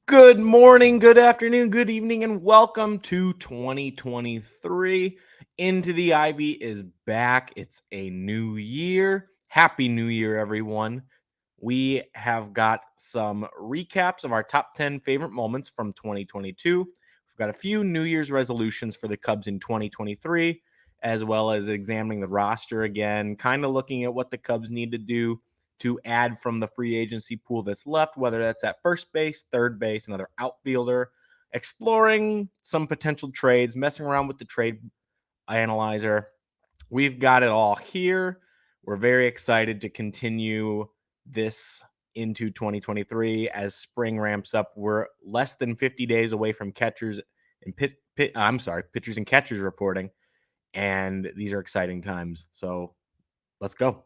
Good morning, good afternoon, good evening, and welcome to 2023. Into the Ivy is back. It's a new year. Happy New Year, everyone. We have got some recaps of our top 10 favorite moments from 2022. We've got a few New Year's resolutions for the Cubs in 2023, as well as examining the roster again, kind of looking at what the Cubs need to do to add from the free agency pool that's left, whether that's at first base, third base, another outfielder, exploring some potential trades, messing around with the trade analyzer. We've got it all here. We're very excited to continue this into 2023 as spring ramps up. We're less than 50 days away from pitchers and catchers reporting, and these are exciting times. So let's go.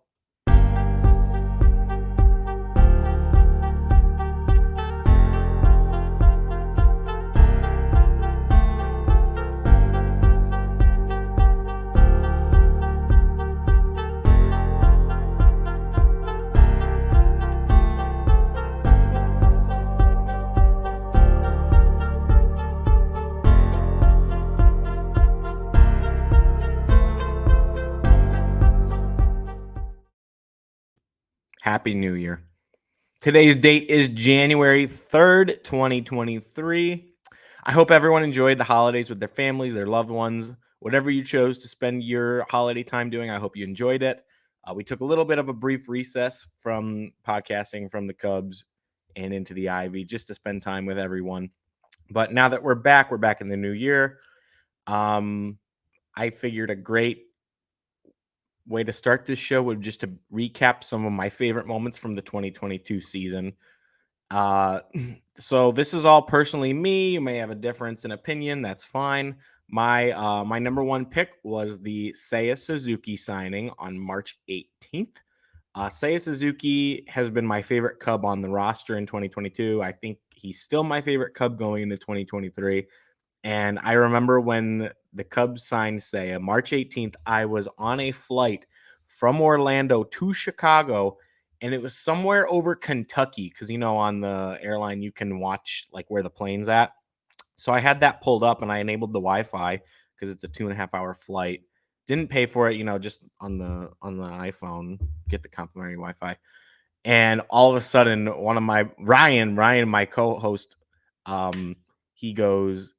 Happy New Year. Today's date is January 3rd, 2023. I hope everyone enjoyed the holidays with their families, their loved ones, whatever you chose to spend your holiday time doing. I hope you enjoyed it. We took a little bit of a brief recess from podcasting from the Cubs and into the Ivy just to spend time with everyone. But now that we're back in the new year. I figured a great way to start this show would just to recap some of my favorite moments from the 2022 season. So this is all personally me. You may have a difference in opinion. That's fine. My number one pick was the Seiya Suzuki signing on March 18th. Seiya Suzuki has been my favorite Cub on the roster in 2022. I think he's still my favorite Cub going into 2023. And I remember when the Cubs signed Seiya, March 18th, I was on a flight from Orlando to Chicago, and it was somewhere over Kentucky because, on the airline, you can watch like where the plane's at. So I had that pulled up and I enabled the Wi-Fi because it's a 2.5-hour flight. Didn't pay for it, just on the iPhone, get the complimentary Wi-Fi. And all of a sudden, one of my Ryan, my co-host, he goes,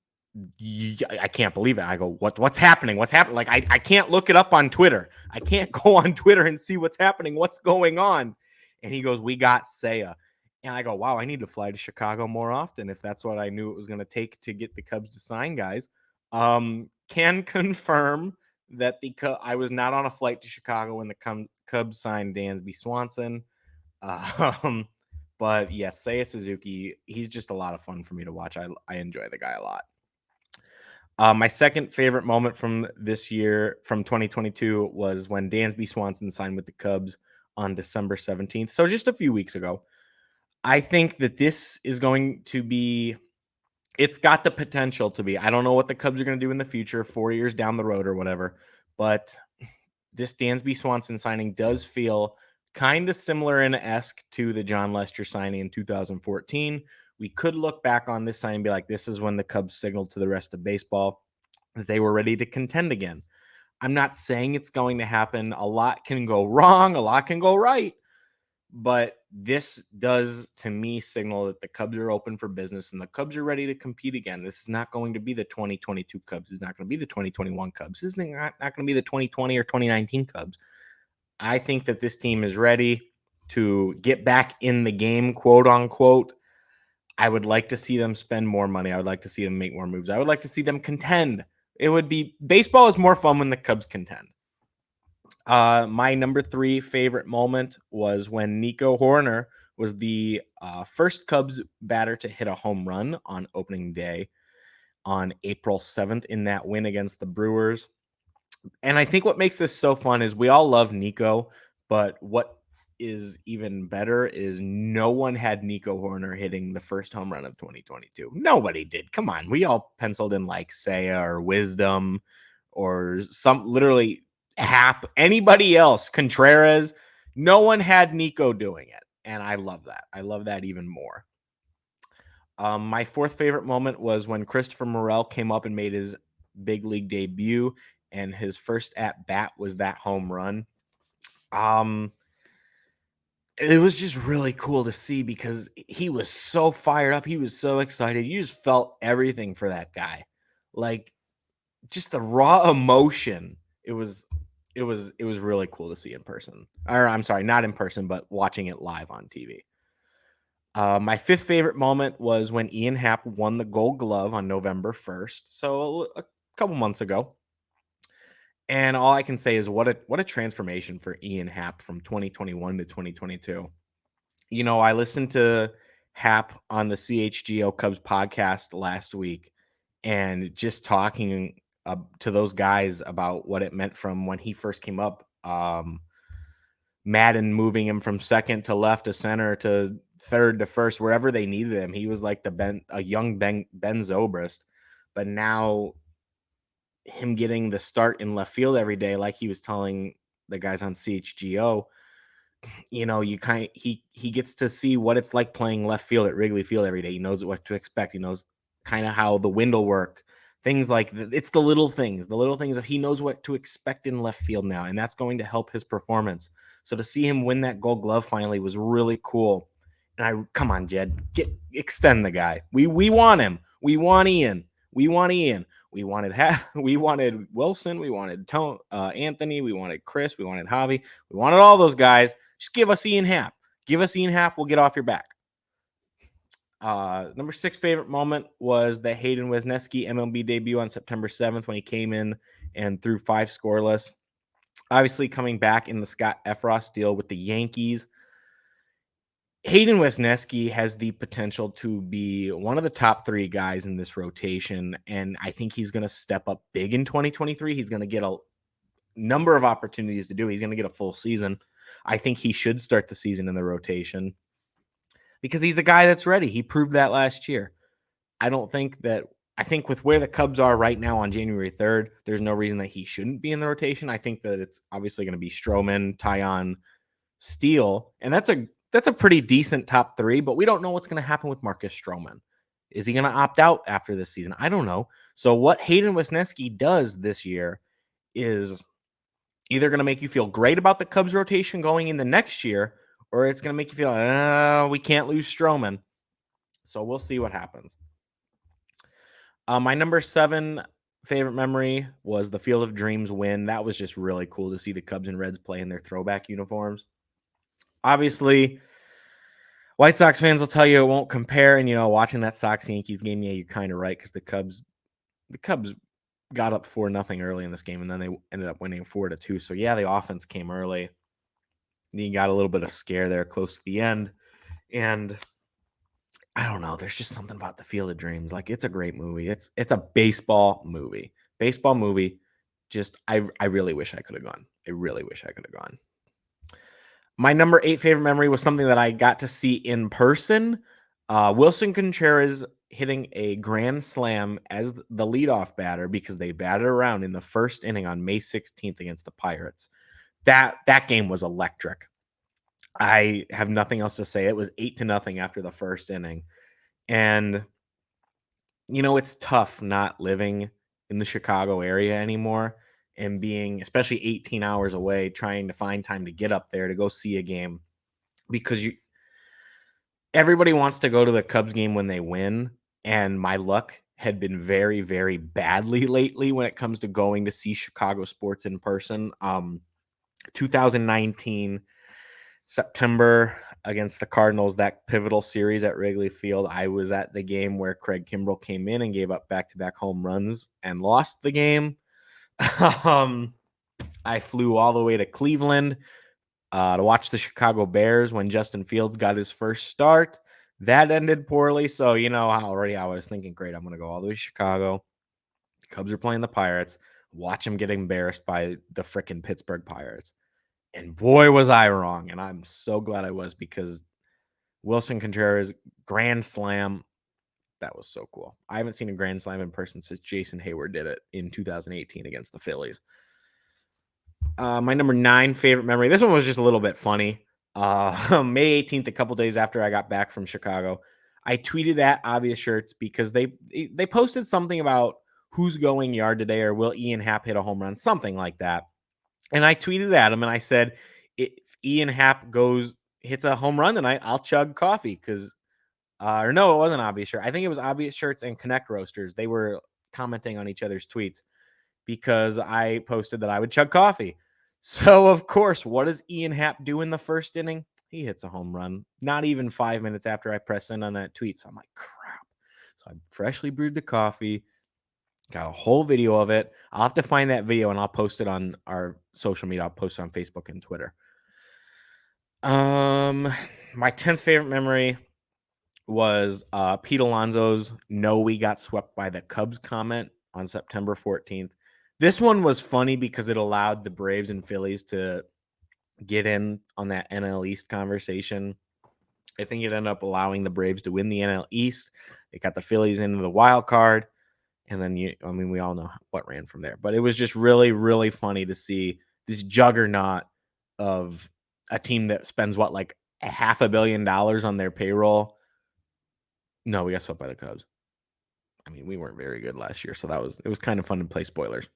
I can't believe it. I go, what's happening? What's happening? Like, I can't look it up on Twitter. I can't go on Twitter and see what's happening. What's going on? And he goes, we got Seiya. And I go, wow, I need to fly to Chicago more often if that's what I knew it was going to take to get the Cubs to sign guys. Can confirm that I was not on a flight to Chicago when the Cubs signed Dansby Swanson. But yes, Seiya Suzuki, he's just a lot of fun for me to watch. I enjoy the guy a lot. My second favorite moment from this year, from 2022, was when Dansby Swanson signed with the Cubs on December 17th. So just a few weeks ago. I think that this is going to be, it's got the potential to be, I don't know what the Cubs are going to do in the future, 4 years down the road or whatever, but this Dansby Swanson signing does feel kind of similar in esque to the John Lester signing in 2014. We could look back on this signing and be like, this is when the Cubs signaled to the rest of baseball that they were ready to contend again. I'm not saying it's going to happen. A lot can go wrong, a lot can go right. But this does, to me, signal that the Cubs are open for business and the Cubs are ready to compete again. This is not going to be the 2022 Cubs. It's not going to be the 2021 Cubs. This is not going to be the 2020 or 2019 Cubs. I think that this team is ready to get back in the game, quote unquote. I would like to see them spend more money. I would like to see them make more moves. I would like to see them contend. Baseball is more fun when the Cubs contend. My number 3 favorite moment was when Nico Hoerner was the first Cubs batter to hit a home run on opening day on April 7th in that win against the Brewers. And I think what makes this so fun is we all love Nico, but what is even better is no one had Nico Hoerner hitting the first home run of 2022. Nobody did. Come on. We all penciled in like Seiya or Wisdom or some literally Hap, anybody else, Contreras. No one had Nico doing it. And I love that. I love that even more. My fourth favorite moment was when Christopher Morel came up and made his big league debut, and his first at bat was that home run. It was just really cool to see because he was so fired up. He was so excited. You just felt everything for that guy. Like just the raw emotion. It was really cool to see in person. Or I'm sorry, not in person, but watching it live on TV. My fifth favorite moment was when Ian Happ won the Gold Glove on November 1st, so a couple months ago. And all I can say is what a transformation for Ian Happ from 2021 to 2022. I listened to Hap on the CHGO Cubs podcast last week and just talking to those guys about what it meant from when he first came up. Madden moving him from second to left to center to third to first, wherever they needed him. He was like a young Ben Zobrist. But now him getting the start in left field every day, like he was telling the guys on CHGO, he gets to see what it's like playing left field at Wrigley Field every day. He knows what to expect. He knows kind of how the wind will work. Things like it's the little things of he knows what to expect in left field now, and that's going to help his performance. So to see him win that Gold Glove finally was really cool. And come on, Jed, extend the guy. We want him. We want Ian. We wanted we wanted Wilson. We wanted Anthony. We wanted Chris. We wanted Javi. We wanted all those guys. Just give us Ian Happ. Give us Ian Happ. We'll get off your back. Number 6 favorite moment was the Hayden Wesneski MLB debut on September 7th when he came in and threw 5 scoreless. Obviously, coming back in the Scott Effross deal with the Yankees, Hayden Wesneski has the potential to be one of the top 3 guys in this rotation, and I think he's going to step up big in 2023. He's going to get a number of opportunities to do. He's going to get a full season. I think he should start the season in the rotation because he's a guy that's ready. He proved that last year. I think with where the Cubs are right now on January 3rd, there's no reason that he shouldn't be in the rotation. I think that it's obviously going to be Stroman, Taillon, Steele, and that's a pretty decent top 3, but we don't know what's going to happen with Marcus Stroman. Is he going to opt out after this season? I don't know. So what Hayden Wesneski does this year is either going to make you feel great about the Cubs rotation going in the next year, or it's going to make you feel, we can't lose Stroman. So we'll see what happens. My number 7 favorite memory was the Field of Dreams win. That was just really cool to see the Cubs and Reds play in their throwback uniforms. Obviously, White Sox fans will tell you it won't compare. And, watching that Sox-Yankees game, yeah, you're kind of right because the Cubs got up 4-0 early in this game, and then they ended up winning 4-2. So, yeah, the offense came early. You got a little bit of scare there close to the end. And I don't know. There's just something about the Field of Dreams. Like, it's a great movie. It's a baseball movie. Just, I really wish I could have gone. I really wish I could have gone. My number 8 favorite memory was something that I got to see in person. Wilson Contreras hitting a grand slam as the leadoff batter because they batted around in the first inning on May 16th against the Pirates. That game was electric. I have nothing else to say. It was 8-0 after the first inning. And, it's tough not living in the Chicago area anymore and being, especially 18 hours away, trying to find time to get up there to go see a game because everybody wants to go to the Cubs game when they win. And my luck had been very, very badly lately when it comes to going to see Chicago sports in person. 2019 September against the Cardinals, that pivotal series at Wrigley Field, I was at the game where Craig Kimbrell came in and gave up back-to-back home runs and lost the game. I flew all the way to Cleveland to watch the Chicago Bears when Justin Fields got his first start. That ended poorly. So, already I was thinking, great, I'm going to go all the way to Chicago. The Cubs are playing the Pirates. Watch them get embarrassed by the frickin' Pittsburgh Pirates. And boy, was I wrong. And I'm so glad I was because Wilson Contreras grand slam, that was so cool. I haven't seen a grand slam in person since Jason Hayward did it in 2018 against the Phillies. My number 9 favorite memory. This one was just a little bit funny. May 18th, a couple days after I got back from Chicago, I tweeted at Obvious Shirts because they posted something about who's going yard today or will Ian Happ hit a home run, something like that. And I tweeted at him and I said, if Ian Happ hits a home run tonight, I'll chug coffee because, or no, it wasn't Obvious Shirt. I think it was Obvious Shirts and Connect Roasters. They were commenting on each other's tweets because I posted that I would chug coffee. So, of course, what does Ian Happ do in the first inning? He hits a home run, not even 5 minutes after I press send on that tweet. So I'm like, crap. So I freshly brewed the coffee, got a whole video of it. I'll have to find that video and I'll post it on our social media. I'll post it on Facebook and Twitter. My 10th favorite memory was Pete Alonso's "No, we got swept by the Cubs" comment on September 14th. This one was funny because it allowed the Braves and Phillies to get in on that NL East conversation. I think it ended up allowing the Braves to win the NL East. It got the Phillies into the wild card. And then, we all know what ran from there. But it was just really, really funny to see this juggernaut of a team that spends, like $500 million on their payroll. No, we got swept by the Cubs. I mean, we weren't very good last year, so it was kind of fun to play spoilers.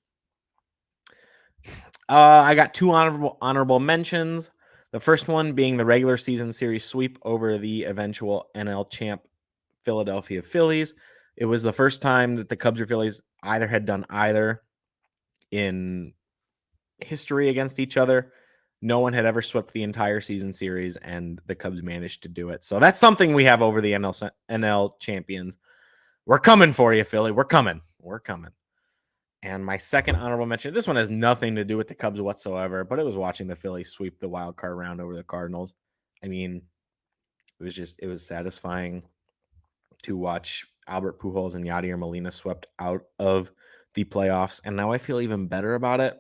I got two honorable mentions. The first one being the regular season series sweep over the eventual NL champ Philadelphia Phillies. It was the first time that the Cubs or Phillies had done either in history against each other. No one had ever swept the entire season series, and the Cubs managed to do it. So that's something we have over the NL champions. We're coming for you, Philly. We're coming. And my second honorable mention, this one has nothing to do with the Cubs whatsoever, but it was watching the Phillies sweep the wild card round over the Cardinals. I mean, it was satisfying to watch Albert Pujols and Yadier Molina swept out of the playoffs. And now I feel even better about it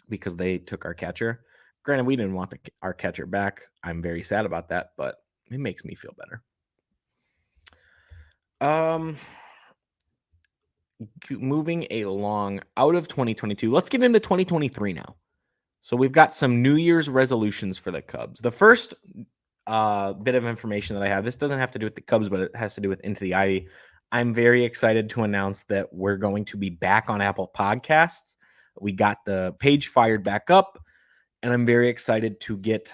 because they took our catcher. Granted, we didn't want our catcher back. I'm very sad about that, but it makes me feel better. Moving along out of 2022, let's get into 2023 now. So we've got some New Year's resolutions for the Cubs. The first bit of information that I have, this doesn't have to do with the Cubs, but it has to do with Into the Ivy. I'm very excited to announce that we're going to be back on Apple Podcasts. We got the page fired back up, and I'm very excited to get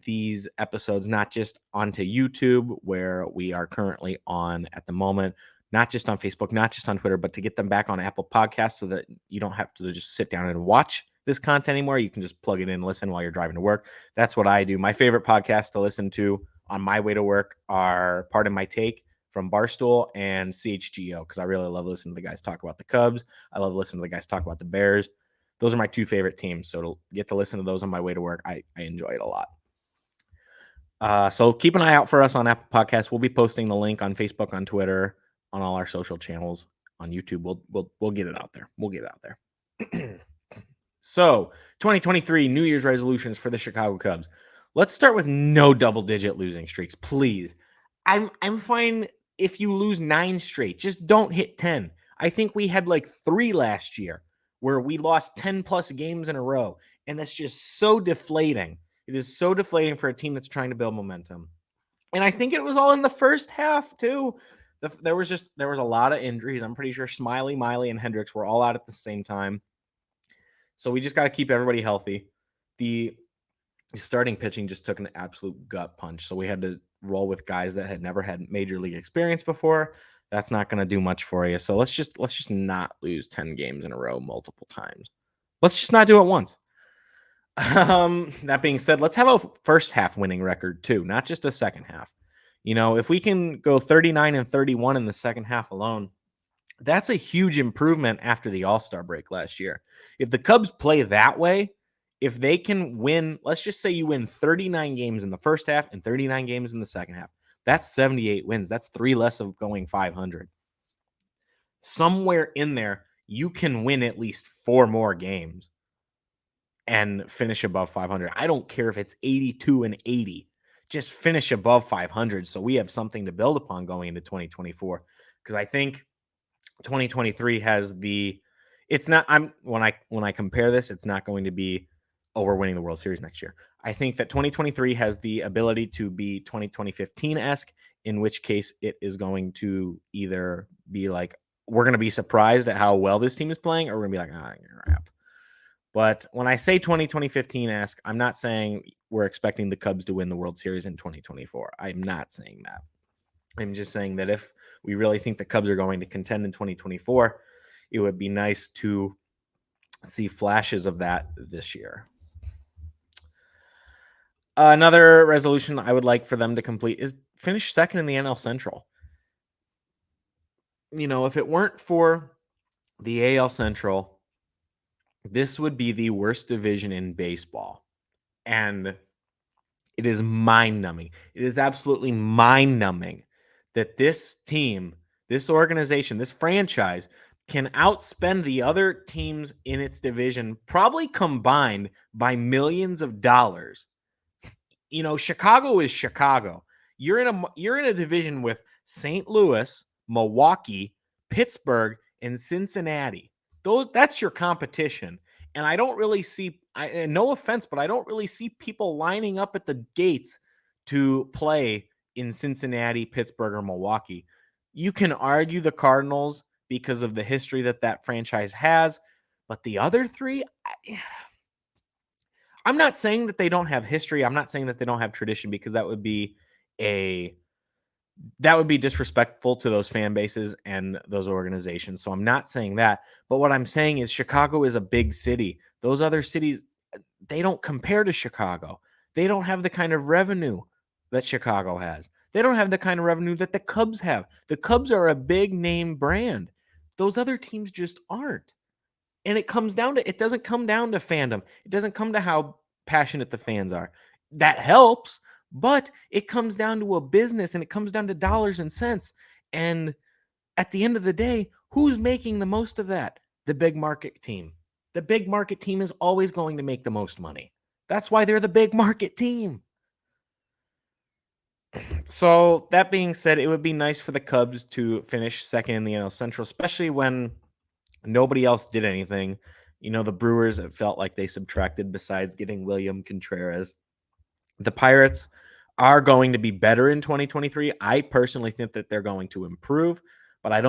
these episodes not just onto YouTube, where we are currently on at the moment, not just on Facebook, not just on Twitter, but to get them back on Apple Podcasts so that you don't have to just sit down and watch this content anymore. You can just plug it in and listen while you're driving to work. That's what I do. My favorite podcasts to listen to on my way to work are Pardon My Take from Barstool and CHGO, because I really love listening to the guys talk about the Cubs. I love listening to the guys talk about the Bears. Those are my two favorite teams. So to get to listen to those on my way to work, I enjoy it a lot. So keep an eye out for us on Apple Podcasts. We'll be posting the link on Facebook, on Twitter, on all our social channels, on YouTube. We'll get it out there. We'll get it out there. So 2023 New Year's resolutions for the Chicago Cubs. Let's start with no double-digit losing streaks, please. I'm fine if you lose 9 straight. Just don't hit 10. I think we had like 3 last year where we lost 10 plus games in a row, and that's just so deflating. It is so deflating for a team that's trying to build momentum. And I think it was all in the first half too. There was a lot of injuries. I'm pretty sure Smiley, Miley, and Hendricks were all out at the same time. So we just got to keep everybody healthy. The starting pitching just took an absolute gut punch. So we had to roll with guys that had never had major league experience before. That's not going to do much for you. So let's just not lose 10 games in a row multiple times. Let's just not do it once. That being said, let's have a first half winning record too, not just a second half. If we can go 39-31 in the second half alone, that's a huge improvement after the All-Star break last year. If the Cubs play that way, if they can win, let's just say you win 39 games in the first half and 39 games in the second half, that's 78 wins. That's 3 less of going 500. Somewhere in there, you can win at least 4 more games and finish above 500. I don't care if it's 82-80. Just finish above 500 so we have something to build upon going into 2024. Because I think 2023 has when I compare this, it's not going to be, we're winning the World Series next year. I think that 2023 has the ability to be 2015-esque in which case it is going to either be like, we're going to be surprised at how well this team is playing, or we're going to be like, ah, crap. But when I say 2015-esque, I'm not saying we're expecting the Cubs to win the World Series in 2024. I'm not saying that. I'm just saying that if we really think the Cubs are going to contend in 2024, it would be nice to see flashes of that this year. Another resolution I would like for them to complete is finish second in the NL Central. You know, if it weren't for the AL Central, this would be the worst division in baseball. And it is mind-numbing. It is absolutely mind-numbing that this team, this organization, this franchise can outspend the other teams in its division, probably combined by millions of dollars. You know, Chicago is Chicago. You're in a division with St. Louis, Milwaukee, Pittsburgh, and Cincinnati. That's your competition. And I don't really see, no offense, but I don't really see people lining up at the gates to play in Cincinnati, Pittsburgh, or Milwaukee. You can argue the Cardinals because of the history that franchise has, but the other three, I'm not saying that they don't have history. I'm not saying that they don't have tradition, because that would be disrespectful to those fan bases and those organizations. So I'm not saying that. But what I'm saying is Chicago is a big city. Those other cities, they don't compare to Chicago. They don't have the kind of revenue that Chicago has. They don't have the kind of revenue that the Cubs have. The Cubs are a big name brand. Those other teams just aren't. And it doesn't come down to fandom. It doesn't come to how passionate the fans are. That helps, but it comes down to a business, and it comes down to dollars and cents. And at the end of the day, who's making the most of that? The big market team. The big market team is always going to make the most money. That's why they're the big market team. So that being said, it would be nice for the Cubs to finish second in the NL Central, especially when nobody else did anything. You know, the Brewers, it felt like they subtracted besides getting William Contreras. The Pirates are going to be better in 2023. I personally think that they're going to improve, but I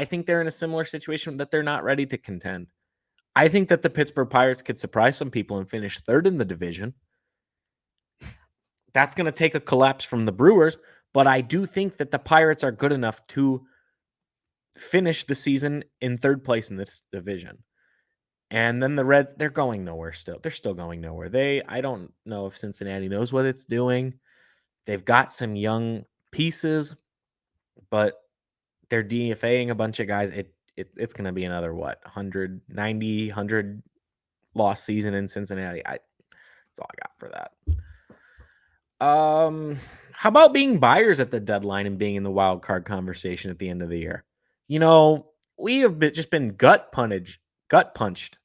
think they're in a similar situation that they're not ready to contend. I think that the Pittsburgh Pirates could surprise some people and finish third in the division. That's going to take a collapse from the Brewers, but I do think that the Pirates are good enough to finish the season in third place in this division. And then the Reds, they're going nowhere still. They're still going nowhere. I don't know if Cincinnati knows what it's doing. They've got some young pieces, but they're DFAing a bunch of guys. It's going to be another, 100 loss season in Cincinnati. That's all I got for that. How about being buyers at the deadline and being in the wild card conversation at the end of the year? You know, we have just been gut punched. Gutted.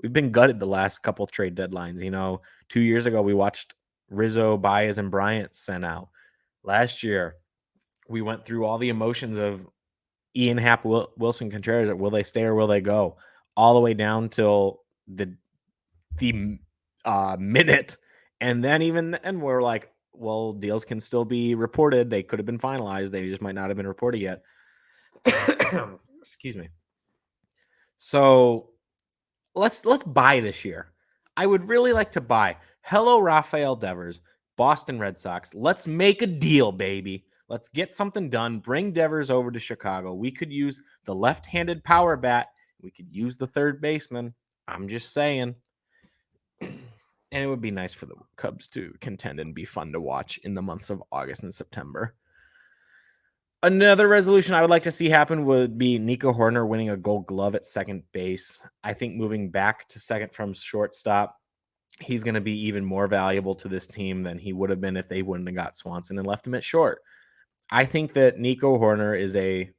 We've been gutted the last couple trade deadlines. You know, 2 years ago we watched Rizzo, Baez, and Bryant sent out. Last year we went through all the emotions of Ian Happ, Wilson Contreras. Will they stay or will they go? All the way down till the minute, and then even then we're like, well, deals can still be reported. They could have been finalized. They just might not have been reported yet. Excuse me. So let's buy this year. I would really like to buy. Hello, Rafael Devers, Boston Red Sox. Let's make a deal, baby. Let's get something done. Bring Devers over to Chicago. We could use the left-handed power bat. We could use the third baseman. I'm just saying. And it would be nice for the Cubs to contend and be fun to watch in the months of August and September. Another resolution I would like to see happen would be Nico Hoerner winning a Gold Glove at second base. I think moving back to second from shortstop, he's going to be even more valuable to this team than he would have been if they wouldn't have got Swanson and left him at short. I think that Nico Hoerner is I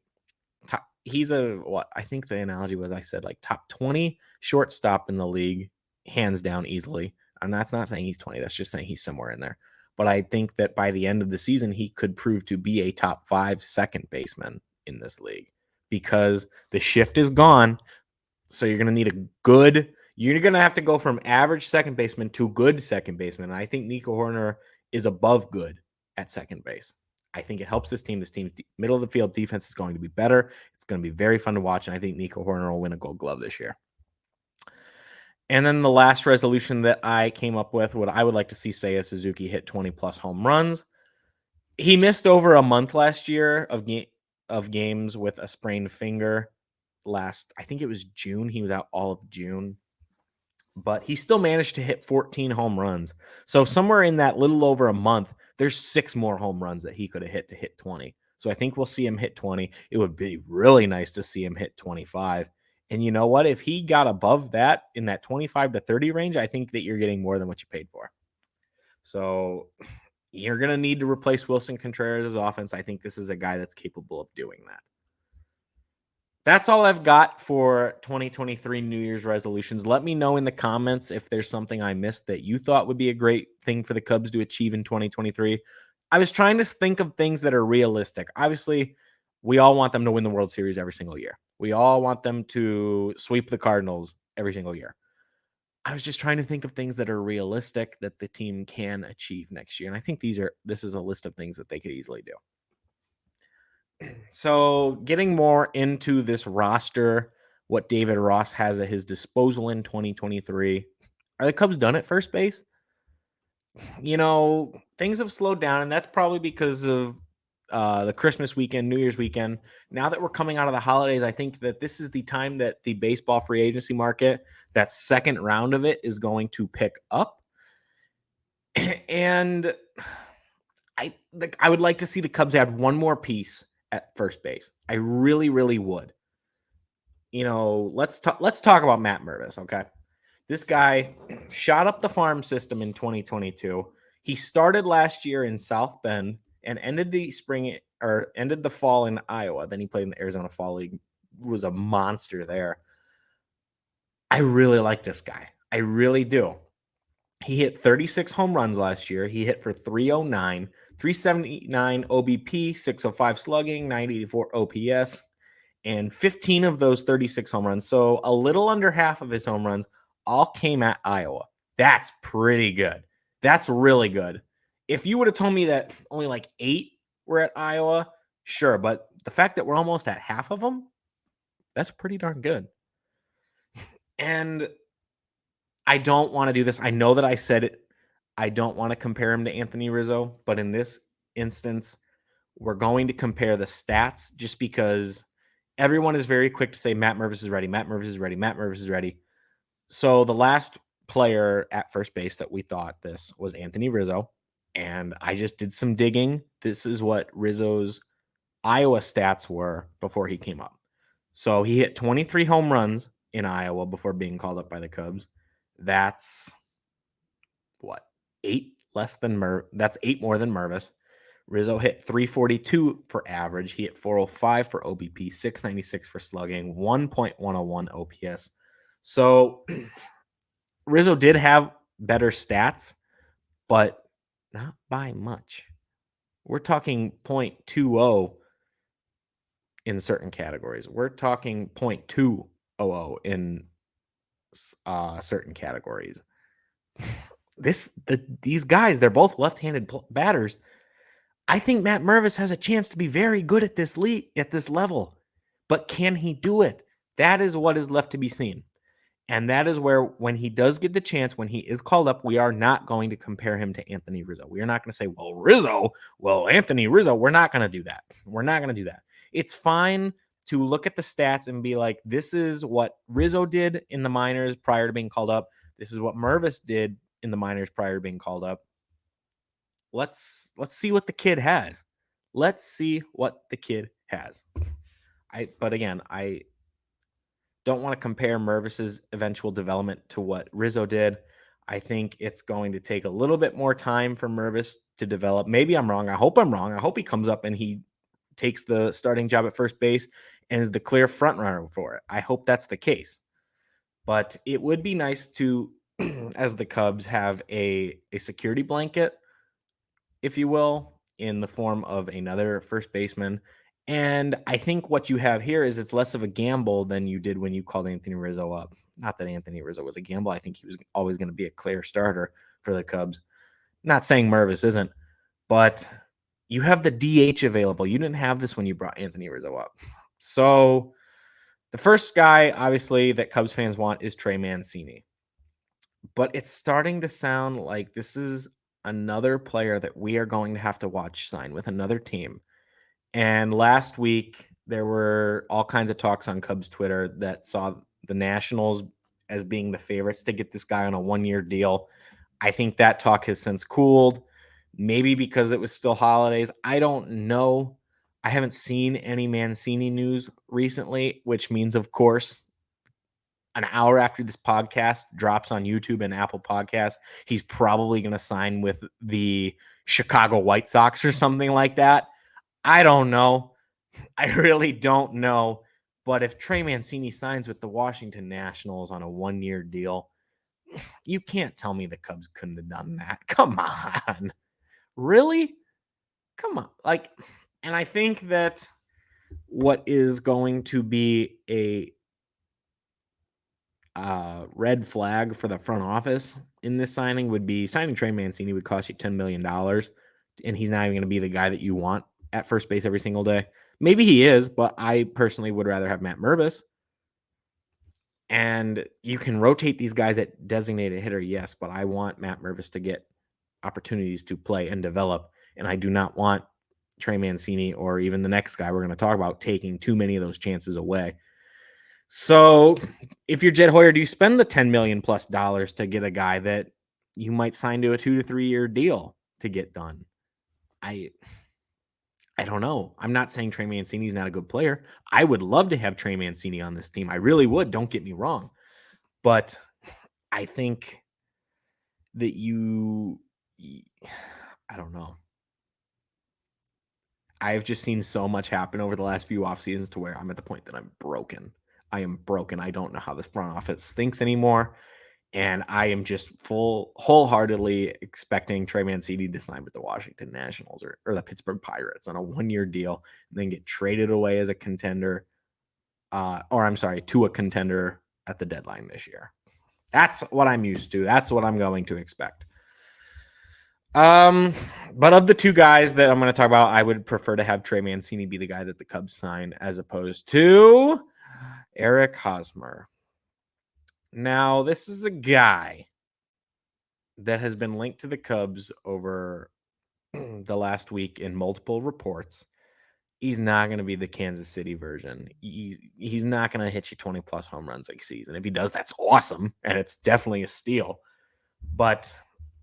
think the analogy was, I said, like top 20 shortstop in the league, hands down, easily. And that's not saying he's 20. That's just saying he's somewhere in there. But I think that by the end of the season, he could prove to be a top 5 second baseman in this league, because the shift is gone. So you're going to have to go from average second baseman to good second baseman. And I think Nico Hoerner is above good at second base. I think it helps this team. This team's middle of the field defense is going to be better. It's going to be very fun to watch, and I think Nico Horner will win a Gold Glove this year. And then the last resolution that I came up with, what I would like to see Seiya Suzuki hit 20-plus home runs. He missed over a month last year of games with a sprained finger. I think it was June. He was out all of June. But he still managed to hit 14 home runs. So somewhere in that little over a month, there's 6 more home runs that he could have hit to hit 20. So I think we'll see him hit 20. It would be really nice to see him hit 25. And you know what? If he got above that in that 25 to 30 range, I think that you're getting more than what you paid for. So you're going to need to replace Wilson Contreras' offense. I think this is a guy that's capable of doing that. That's all I've got for 2023 New Year's resolutions. Let me know in the comments if there's something I missed that you thought would be a great thing for the Cubs to achieve in 2023. I was trying to think of things that are realistic. Obviously, we all want them to win the World Series every single year. We all want them to sweep the Cardinals every single year. I was just trying to think of things that are realistic that the team can achieve next year. And I think this is a list of things that they could easily do. So getting more into this roster, what David Ross has at his disposal in 2023. Are the Cubs done at first base? You know, things have slowed down, and that's probably because of the Christmas weekend, New Year's weekend. Now that we're coming out of the holidays, I think that this is the time that the baseball free agency market, that second round of it, is going to pick up. And I would like to see the Cubs add one more piece at first base. I really, really would. You know, let's talk about Matt Mervis, okay? This guy shot up the farm system in 2022. He started last year in South Bend and ended the fall in Iowa. Then he played in the Arizona Fall League. Was a monster there. I really like this guy. I really do. He hit 36 home runs last year. He hit for 309, 379 OBP, 605 slugging, 984 OPS, and 15 of those 36 home runs. So a little under half of his home runs all came at Iowa. That's pretty good. That's really good. If you would have told me that only like 8 were at Iowa, sure. But the fact that we're almost at half of them, that's pretty darn good. And I don't want to do this. I know that I said it. I don't want to compare him to Anthony Rizzo, but in this instance, we're going to compare the stats just because everyone is very quick to say Matt Mervis is ready. Matt Mervis is ready. Matt Mervis is ready. So the last player at first base that we thought this was Anthony Rizzo, and I just did some digging. This is what Rizzo's Iowa stats were before he came up. So he hit 23 home runs in Iowa before being called up by the Cubs. That's what? 8 less than That's 8 more than Mervis. Rizzo hit 342 for average. He hit 405 for OBP, 696 for slugging, 1.101 OPS. So Rizzo did have better stats, but not by much. We're talking 0.20 in certain categories. We're talking 0.200 in certain categories. These guys, they're both left-handed batters. I think Matt Mervis has a chance to be very good at this level, but can he do it? That is what is left to be seen. And that is where, when he does get the chance, when he is called up, we are not going to compare him to Anthony Rizzo. We are not going to say, Anthony Rizzo. We're not going to do that. We're not going to do that. It's fine to look at the stats and be like, this is what Rizzo did in the minors prior to being called up. This is what Mervis did in the minors prior to being called up. Let's see what the kid has. Let's see what the kid has. But again, I don't want to compare Mervis's eventual development to what Rizzo did. I think it's going to take a little bit more time for Mervis to develop. Maybe I'm wrong. I hope I'm wrong. I hope he comes up and he takes the starting job at first base and is the clear front runner for it. I hope that's the case. But it would be nice to, as the Cubs, have a security blanket, if you will, in the form of another first baseman. And I think what you have here is it's less of a gamble than you did when you called Anthony Rizzo up. Not that Anthony Rizzo was a gamble. I think he was always going to be a clear starter for the Cubs. Not saying Mervis isn't, but you have the DH available. You didn't have this when you brought Anthony Rizzo up. So the first guy, obviously, that Cubs fans want is Trey Mancini. But it's starting to sound like this is another player that we are going to have to watch sign with another team. And last week, there were all kinds of talks on Cubs Twitter that saw the Nationals as being the favorites to get this guy on a one-year deal. I think that talk has since cooled, maybe because it was still holidays. I don't know. I haven't seen any Mancini news recently, which means, of course, an hour after this podcast drops on YouTube and Apple Podcasts, he's probably going to sign with the Chicago White Sox or something like that. I don't know. I really don't know. But if Trey Mancini signs with the Washington Nationals on a one-year deal, you can't tell me the Cubs couldn't have done that. Come on. Really? Come on. And I think that what is going to be a red flag for the front office in this signing would be signing Trey Mancini would cost you $10 million, and he's not even going to be the guy that you want at first base every single day. Maybe he is, but I personally would rather have Matt Mervis. And you can rotate these guys at designated hitter, yes, but I want Matt Mervis to get opportunities to play and develop, and I do not want Trey Mancini or even the next guy we're going to talk about taking too many of those chances away. So if you're Jed Hoyer, do you spend the $10 million plus to get a guy that you might sign to a 2 to 3 year deal to get done? I don't know. I'm not saying Trey Mancini is not a good player. I would love to have Trey Mancini on this team. I really would. Don't get me wrong. But I think that I don't know. I've just seen so much happen over the last few off seasons to where I'm at the point that I'm broken. I am broken. I don't know how this front office thinks anymore. And I am just wholeheartedly expecting Trey Mancini to sign with the Washington Nationals or the Pittsburgh Pirates on a one-year deal and then get traded away as a contender, to a contender at the deadline this year. That's what I'm used to. That's what I'm going to expect. But of the two guys that I'm going to talk about, I would prefer to have Trey Mancini be the guy that the Cubs sign as opposed to Eric Hosmer. Now, this is a guy that has been linked to the Cubs over the last week in multiple reports. He's not going to be the Kansas City version. He's not going to hit you 20 plus home runs a season. If he does, that's awesome. And it's definitely a steal. But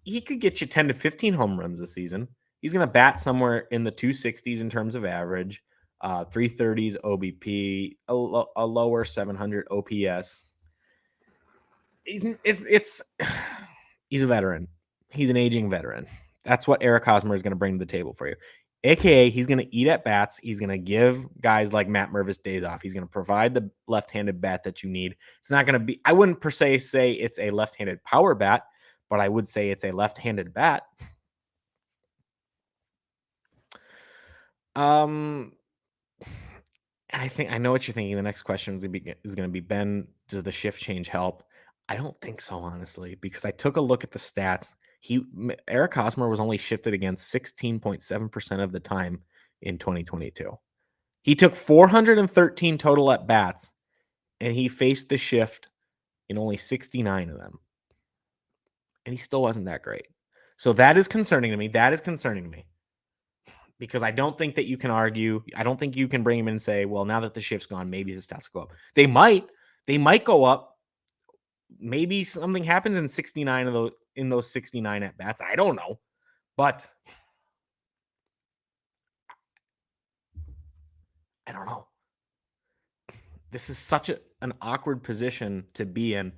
he could get you 10 to 15 home runs this season. He's going to bat somewhere in the 260s in terms of average, 330s OBP, a lower 700 OPS. He's a veteran. He's an aging veteran. That's what Eric Hosmer is going to bring to the table for you. AKA, he's going to eat at bats. He's going to give guys like Matt Mervis days off. He's going to provide the left-handed bat that you need. It's not going to be, I wouldn't per se say it's a left-handed power bat, but I would say it's a left-handed bat. And I know what you're thinking. The next question is going to be, Ben, does the shift change help? I don't think so, honestly, because I took a look at the stats. Eric Hosmer was only shifted against 16.7% of the time in 2022. He took 413 total at bats, and he faced the shift in only 69 of them. And he still wasn't that great. So that is concerning to me. Because I don't think that you can argue. I don't think you can bring him in and say, well, now that the shift's gone, maybe his stats go up. They might go up. Maybe something happens in 69 of those 69 at bats. I don't know. But I don't know. This is such an awkward position to be in.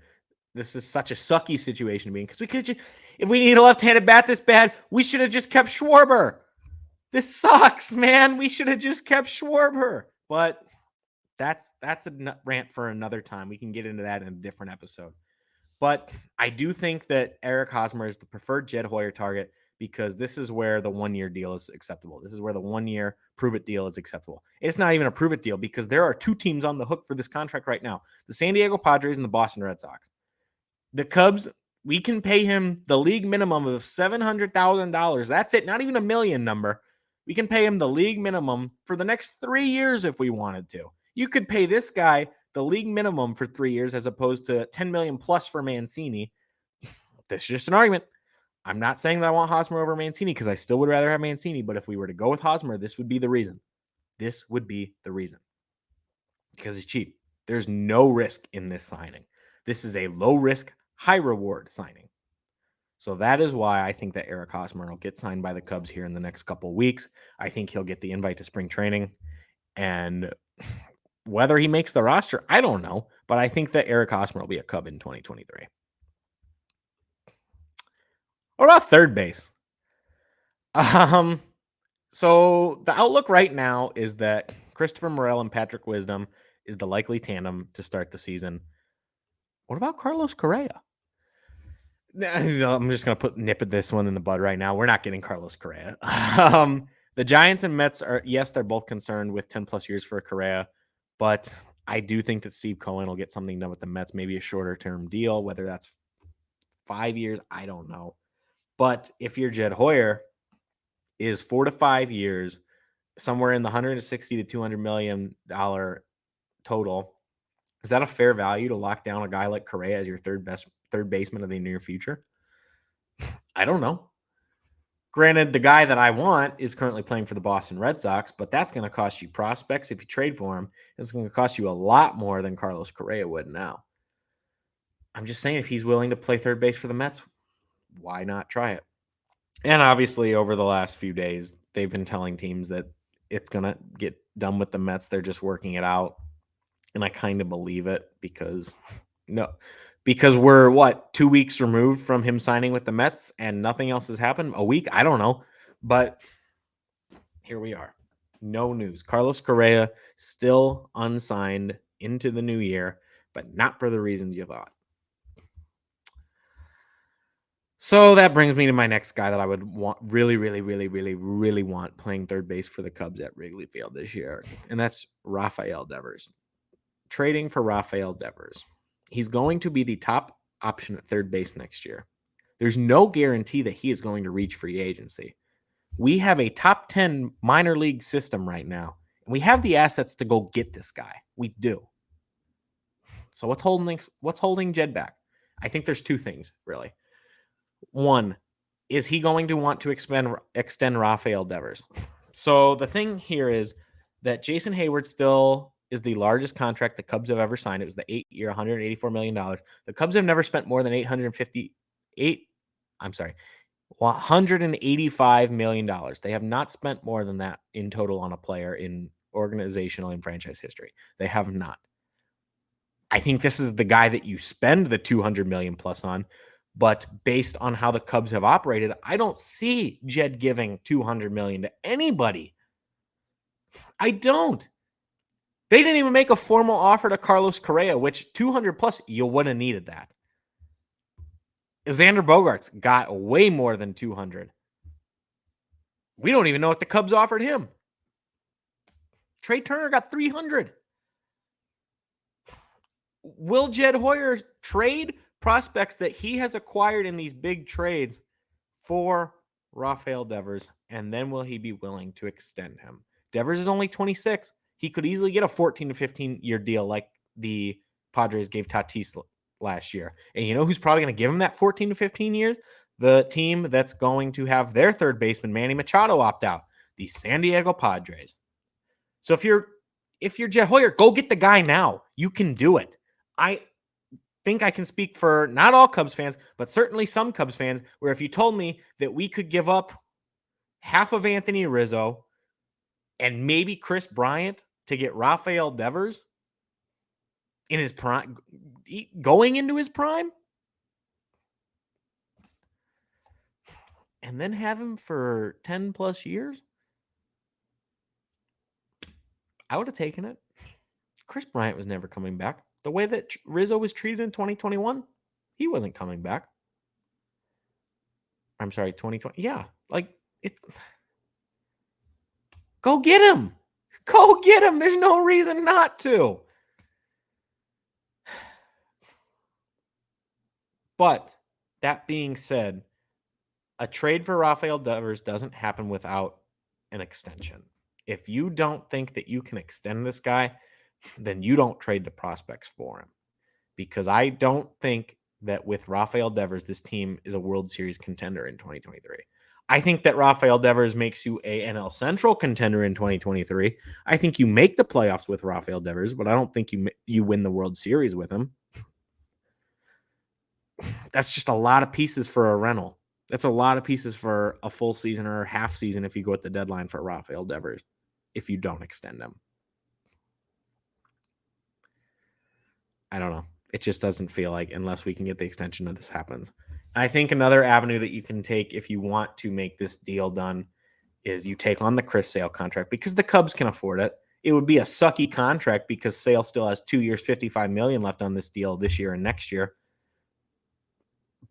This is such a sucky situation to be in because if we need a left-handed bat this bad, we should have just kept Schwarber. This sucks, man. We should have just kept Schwarber. But that's a rant for another time. We can get into that in a different episode. But I do think that Eric Hosmer is the preferred Jed Hoyer target because this is where the one-year deal is acceptable. This is where the one-year prove-it deal is acceptable. It's not even a prove-it deal because there are two teams on the hook for this contract right now, the San Diego Padres and the Boston Red Sox. The Cubs We can pay him the league minimum of $700,000. That's it. Not even a million number. We can pay him the league minimum for the next 3 years if we wanted to. You could pay this guy the league minimum for 3 years as opposed to 10 million plus for Mancini. That's just an argument. I'm not saying that I want Hosmer over Mancini because I still would rather have Mancini. But if we were to go with Hosmer, this would be the reason. This would be the reason. Because he's cheap. There's no risk in this signing. This is a low risk, high reward signing. So that is why I think that Eric Hosmer will get signed by the Cubs here in the next couple of weeks. I think he'll get the invite to spring training. And whether he makes the roster, I don't know. But I think that Eric Hosmer will be a Cub in 2023. What about third base? So the outlook right now is that Christopher Morel and Patrick Wisdom is the likely tandem to start the season. What about Carlos Correa? I'm just going to nip at this one in the bud right now. We're not getting Carlos Correa. The Giants and Mets are, yes, they're both concerned with 10 plus years for Correa, but I do think that Steve Cohen will get something done with the Mets, maybe a shorter term deal, whether that's 5 years, I don't know. But if you're Jed Hoyer, is 4 to 5 years, somewhere in the $160 to $200 million total. Is that a fair value to lock down a guy like Correa as your third baseman of the near future? I don't know. Granted, the guy that I want is currently playing for the Boston Red Sox, but that's going to cost you prospects if you trade for him. It's going to cost you a lot more than Carlos Correa would now. I'm just saying, if he's willing to play third base for the Mets, why not try it? And obviously, over the last few days, they've been telling teams that it's going to get done with the Mets. They're just working it out. And I kind of believe it because we're 2 weeks removed from him signing with the Mets and nothing else has happened. A week? I don't know. But here we are. No news. Carlos Correa still unsigned into the new year, but not for the reasons you thought. So that brings me to my next guy that I would want really want playing third base for the Cubs at Wrigley Field this year. And that's Rafael Devers. Trading for Rafael Devers. He's going to be the top option at third base next year. There's no guarantee that he is going to reach free agency. We have a top 10 minor league system right now, and we have the assets to go get this guy. We do. So what's holding Jed back? I think there's two things, really. One, is he going to want to extend Rafael Devers? So the thing here is that Jason Hayward still is the largest contract the Cubs have ever signed. It was the 8-year, $184 million. The Cubs have never spent more than $185 million. They have not spent more than that in total on a player in organizational and franchise history. They have not. I think this is the guy that you spend the $200 million plus on. But based on how the Cubs have operated, I don't see Jed giving $200 million to anybody. I don't. They didn't even make a formal offer to Carlos Correa, which 200 plus, you wouldn't have needed that. Xander Bogaerts got way more than 200. We don't even know what the Cubs offered him. Trey Turner got 300. Will Jed Hoyer trade prospects that he has acquired in these big trades for Rafael Devers, and then will he be willing to extend him? Devers is only 26. He could easily get a 14 to 15-year deal like the Padres gave Tatis last year. And you know who's probably going to give him that 14 to 15 years? The team that's going to have their third baseman, Manny Machado, opt out, the San Diego Padres. So if you're Jed Hoyer, go get the guy now. You can do it. I think I can speak for not all Cubs fans, but certainly some Cubs fans, where if you told me that we could give up half of Anthony Rizzo and maybe Chris Bryant to get Rafael Devers in his prime, going into his prime, and then have him for 10 plus years, I would have taken it. Chris Bryant was never coming back. The way that Rizzo was treated in 2021, he wasn't coming back. I'm sorry, 2020. Yeah, it's. Go get him. Go get him. There's no reason not to. But That being said, a trade for Rafael Devers doesn't happen without an extension. If you don't think that you can extend this guy, then you don't trade the prospects for him. Because I don't think that with Rafael Devers, this team is a World Series contender in 2023. I think that Rafael Devers makes you a NL Central contender in 2023. I think you make the playoffs with Rafael Devers, but I don't think you win the World Series with him. That's just a lot of pieces for a rental. That's a lot of pieces for a full season or half season if you go at the deadline for Rafael Devers, if you don't extend him. I don't know. It just doesn't feel like, unless we can get the extension, that this happens. And I think another avenue that you can take if you want to make this deal done is you take on the Chris Sale contract, because the Cubs can afford it. It would be a sucky contract because Sale still has 2 years, $55 million left on this deal this year and next year.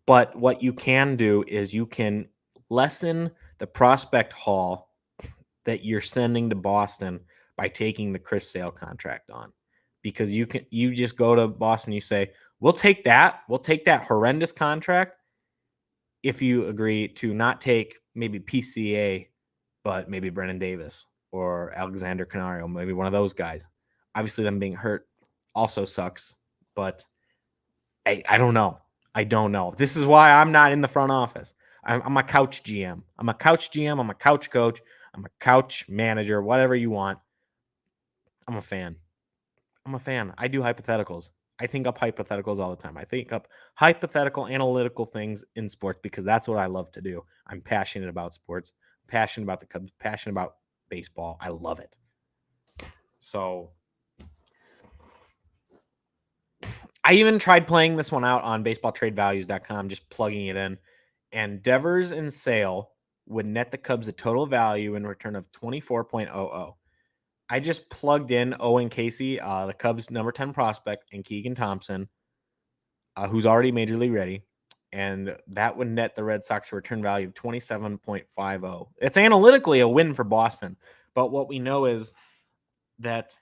But what you can do is you can lessen the prospect haul that you're sending to Boston by taking the Chris Sale contract on. Because you just go to Boston, you say, we'll take that horrendous contract if you agree to not take maybe PCA, but maybe Brennan Davis or Alexander Canario, maybe one of those guys. Obviously, them being hurt also sucks, but I don't know. I don't know. This is why I'm not in the front office. I'm a couch GM. I'm a couch GM. I'm a couch coach. I'm a couch manager, whatever you want. I'm a fan. I do hypotheticals. I think up hypotheticals all the time. I think up hypothetical, analytical things in sports because that's what I love to do. I'm passionate about sports, passionate about the Cubs, passionate about baseball. I love it. So I even tried playing this one out on baseballtradevalues.com, just plugging it in. And Devers and Sale would net the Cubs a total value in return of 24.00. I just plugged in Owen Casey, the Cubs' number 10 prospect, and Keegan Thompson, who's already major league ready. And that would net the Red Sox a return value of 27.50. It's analytically a win for Boston. But what we know is that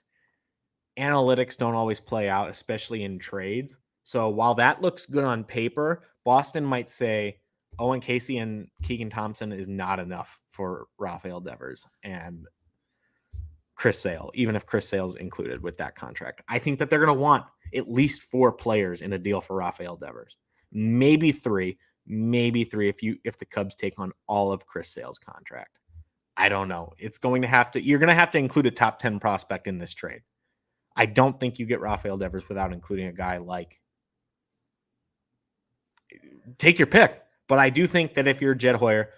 analytics don't always play out, especially in trades. So while that looks good on paper, Boston might say Owen Casey and Keegan Thompson is not enough for Rafael Devers and Chris Sale, even if Chris Sale's included with that contract. I think that they're going to want at least 4 players in a deal for Rafael Devers. Maybe 3 if the Cubs take on all of Chris Sale's contract. I don't know. You're going to have to include a top 10 prospect in this trade. I don't think you get Rafael Devers without including a guy like, take your pick. But I do think that if you're Jed Hoyer,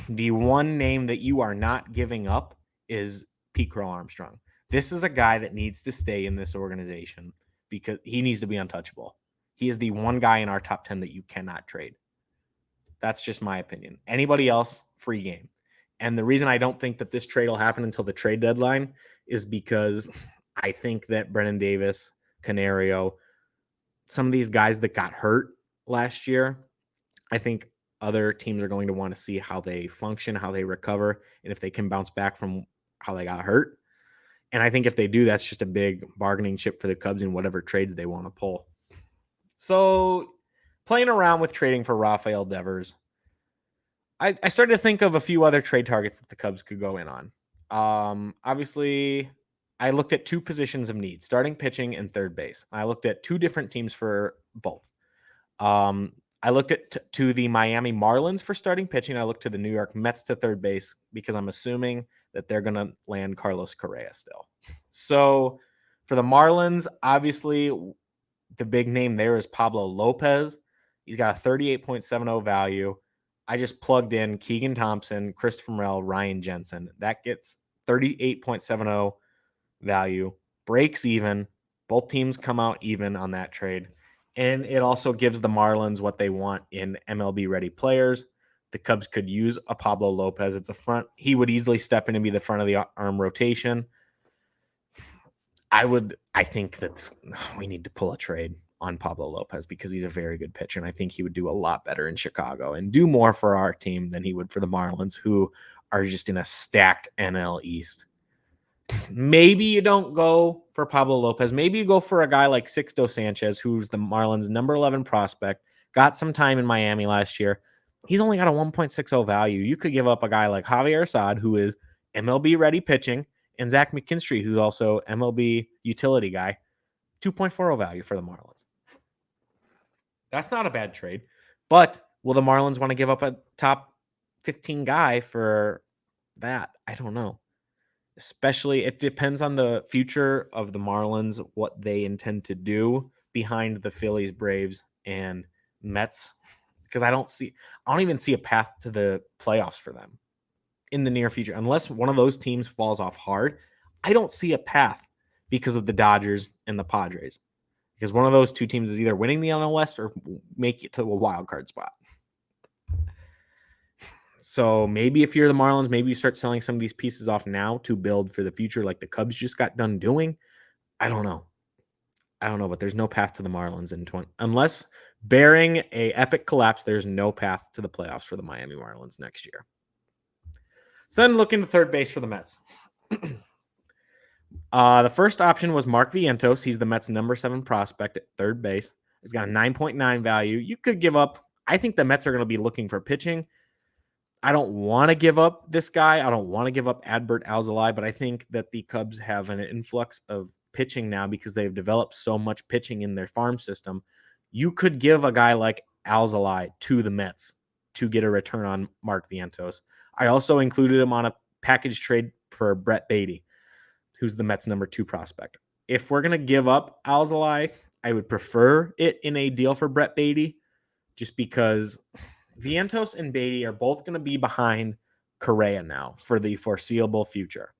the one name that you are not giving up is Pete Crow Armstrong. This is a guy that needs to stay in this organization because he needs to be untouchable. He is the one guy in our top 10 that you cannot trade. That's just my opinion. Anybody else, free game. And the reason I don't think that this trade will happen until the trade deadline is because I think that Brennan Davis, Canario, some of these guys that got hurt last year, I think other teams are going to want to see how they function, how they recover, and if they can bounce back from how they got hurt. And I think if they do, that's just a big bargaining chip for the Cubs in whatever trades they want to pull. So playing around with trading for Rafael Devers, I started to think of a few other trade targets that the Cubs could go in on. Obviously, I looked at 2 positions of need, starting pitching and third base. I looked at 2 different teams for both. I looked at to the Miami Marlins for starting pitching. I looked to the New York Mets to third base because I'm assuming that they're going to land Carlos Correa still. So for the Marlins, obviously the big name there is Pablo Lopez. He's got a 38.70 value. I just plugged in Keegan Thompson, Christopher Morel, Ryan Jensen. That gets 38.70 value, breaks even. Both teams come out even on that trade. And it also gives the Marlins what they want in MLB ready players. The Cubs could use a Pablo Lopez. It's a front. He would easily step in and be the front of the arm rotation. I think that we need to pull a trade on Pablo Lopez because he's a very good pitcher. And I think he would do a lot better in Chicago and do more for our team than he would for the Marlins, who are just in a stacked NL East. Maybe you don't go for Pablo Lopez. Maybe you go for a guy like Sixto Sanchez, who's the Marlins' number 11 prospect, got some time in Miami last year. He's only got a 1.60 value. You could give up a guy like Javier Assad, who is MLB ready pitching, and Zach McKinstry, who's also MLB utility guy, 2.40 value for the Marlins. That's not a bad trade. But will the Marlins want to give up a top 15 guy for that? I don't know. Especially, it depends on the future of the Marlins, what they intend to do behind the Phillies, Braves, and Mets. Because I don't even see a path to the playoffs for them in the near future. Unless one of those teams falls off hard, I don't see a path because of the Dodgers and the Padres. Because one of those two teams is either winning the NL West or make it to a wild card spot. So maybe if you're the Marlins, maybe you start selling some of these pieces off now to build for the future, like the Cubs just got done doing. I don't know, but there's no path to the Marlins in 20 unless bearing a epic collapse. There's no path to the playoffs for the Miami Marlins next year. So then look into third base for the Mets. The first option was Mark Vientos. He's the Mets' number 7 prospect at third base. He's got a 9.9 value. You could give up. I think the Mets are going to be looking for pitching. I don't want to give up this guy. I don't want to give up Adbert Alzolay, but I think that the Cubs have an influx of pitching now because they've developed so much pitching in their farm system. You could give a guy like Alzolay to the Mets to get a return on Mark Vientos. I also included him on a package trade for Brett Baty, who's the Mets' number 2 prospect. If we're going to give up Alzolay, I would prefer it in a deal for Brett Baty just because Vientos and Baty are both going to be behind Correa now for the foreseeable future.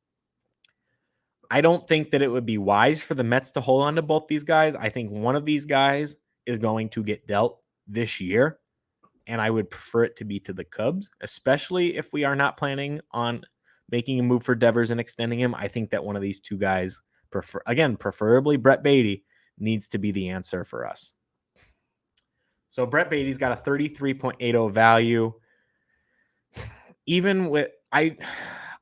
I don't think that it would be wise for the Mets to hold on to both these guys. I think one of these guys is going to get dealt this year, and I would prefer it to be to the Cubs, especially if we are not planning on making a move for Devers and extending him. I think that one of these two guys, preferably Brett Baty, needs to be the answer for us. So Brett Baty's got a 33.80 value. Even with I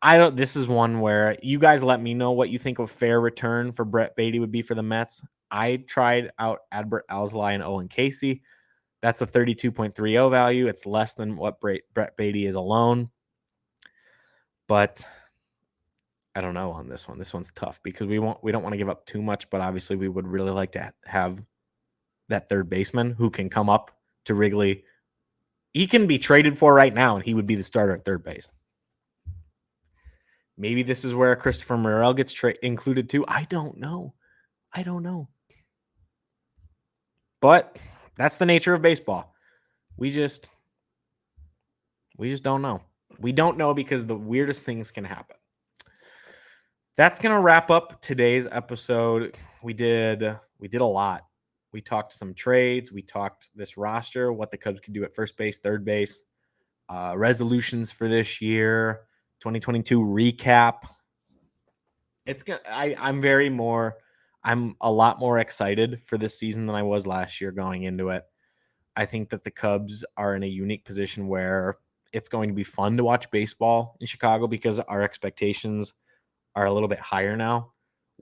don't. This is one where you guys let me know what you think a fair return for Brett Baty would be for the Mets. I tried out Adbert Alzolay and Owen Casey. That's a 32.30 value. It's less than what Brett Baty is alone. But I don't know on this one. This one's tough because we don't want to give up too much, but obviously we would really like to have that third baseman who can come up to Wrigley. He can be traded for right now, and he would be the starter at third base. Maybe this is where Christopher Morel gets included too. I don't know. But that's the nature of baseball. We just don't know. We don't know because the weirdest things can happen. That's going to wrap up today's episode. We did a lot. We talked some trades. We talked this roster, what the Cubs could do at first base, third base, resolutions for this year, 2022 recap. I'm a lot more excited for this season than I was last year going into it. I think that the Cubs are in a unique position where it's going to be fun to watch baseball in Chicago because our expectations are a little bit higher now.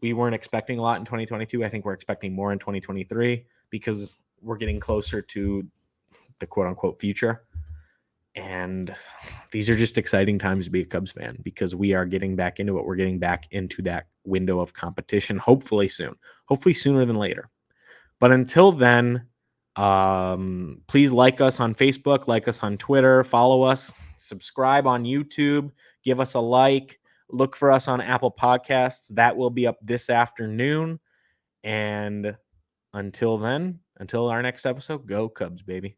We weren't expecting a lot in 2022. I think we're expecting more in 2023 because we're getting closer to the quote unquote future. And these are just exciting times to be a Cubs fan because we are getting back into it. We're getting back into that window of competition, hopefully sooner than later. But until then, please like us on Facebook, like us on Twitter, follow us, subscribe on YouTube, give us a like. Look for us on Apple Podcasts. That will be up this afternoon. And until then, until our next episode, go Cubs, baby.